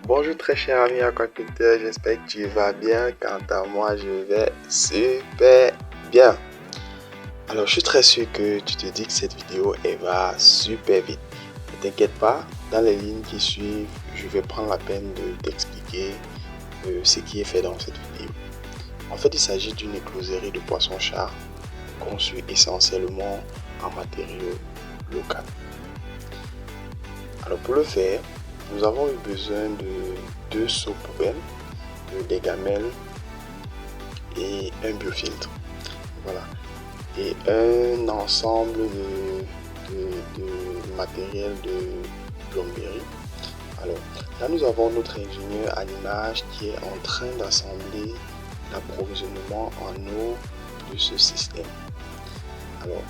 Bonjour très cher ami aquaculteur, j'espère que tu vas bien. Quant à moi, je vais super bien. Alors je suis très sûr que tu te dis que cette vidéo elle va super vite. Ne t'inquiète pas, dans les lignes qui suivent, je vais prendre la peine de t'expliquer ce qui est fait dans cette vidéo. En fait, il s'agit d'une écloserie de poisson-chat conçue essentiellement en matériaux locaux. Alors pour le faire, nous avons eu besoin de 2 seaux poubelles, des gamelles et un biofiltre. Voilà. Et un ensemble de matériel de plomberie. Alors là, nous avons notre ingénieur à l'image qui est en train d'assembler l'approvisionnement en eau de ce système. Alors,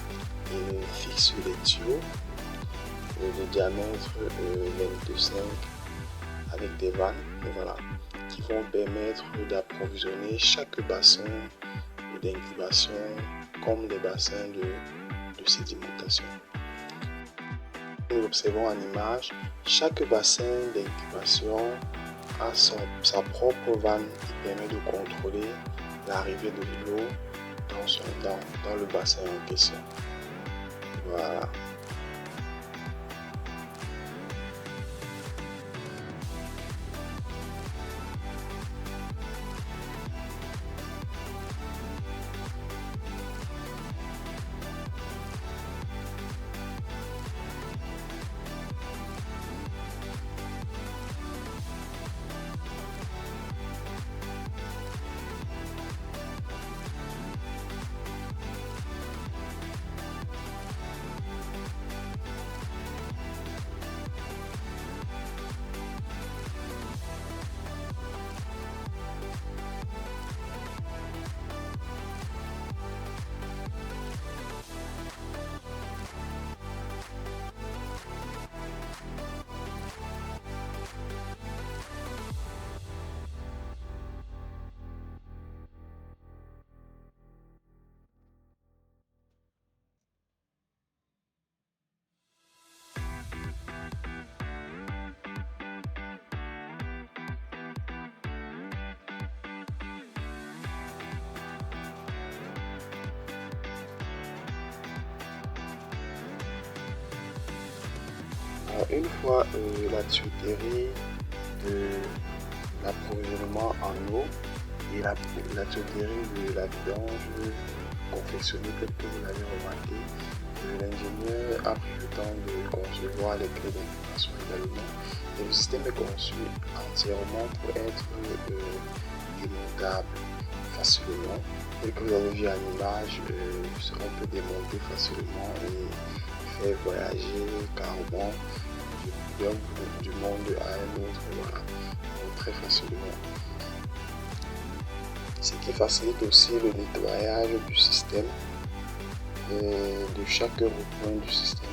il fixe les tuyaux de diamètre 22,5 avec des vannes, voilà, qui vont permettre d'approvisionner chaque bassin d'incubation comme les bassins de sédimentation. Nous observons en image, chaque bassin d'incubation a sa propre vanne qui permet de contrôler l'arrivée de l'eau dans le bassin en question. Voilà. Alors, une fois la tuyauterie de l'approvisionnement en eau et la tuyauterie de la vidange confectionnée tel que vous l'avez remarqué, l'ingénieur a pris le temps de concevoir les clés d'incubation également. Et le système est conçu entièrement pour être démontable facilement. Tel que vous avez vu en image, on peut démonter facilement et faire voyager carrément du monde à un autre, voilà, donc très facilement. Ce qui facilite aussi le nettoyage du système, de chaque recoin du système.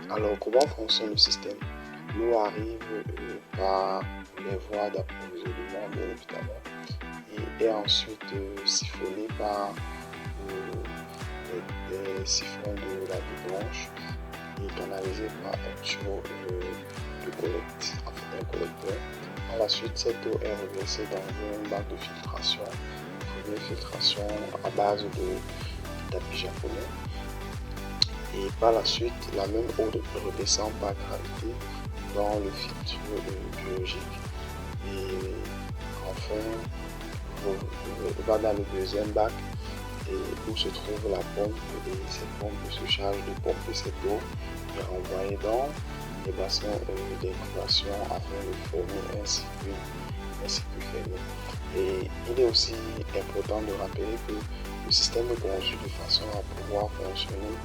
Alors, comment fonctionne le système? L'eau arrive par les voies d'approvisionnement, bien évidemment, et est ensuite siphonnée par les siphons de la blanche et canalisée par un tuyau de collecte, en fait un collecteur. Par la suite, cette eau est reversée dans un bac de filtration, première filtration à base de tapis japonais. Et par la suite, la même eau redescend par gravité dans le filtre biologique. Et enfin, va dans le deuxième bac où se trouve la pompe, et cette pompe se charge de pomper cette eau et renvoyer dans les bassins d'incubation afin de fermer un circuit fermé. Et il est aussi important de rappeler que le système est conçu de façon à pouvoir fonctionner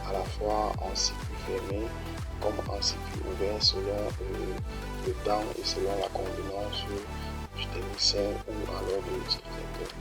à la fois en circuit fermé comme en circuit ouvert selon le temps et selon la convenance du technicien ou alors de l'utilisateur.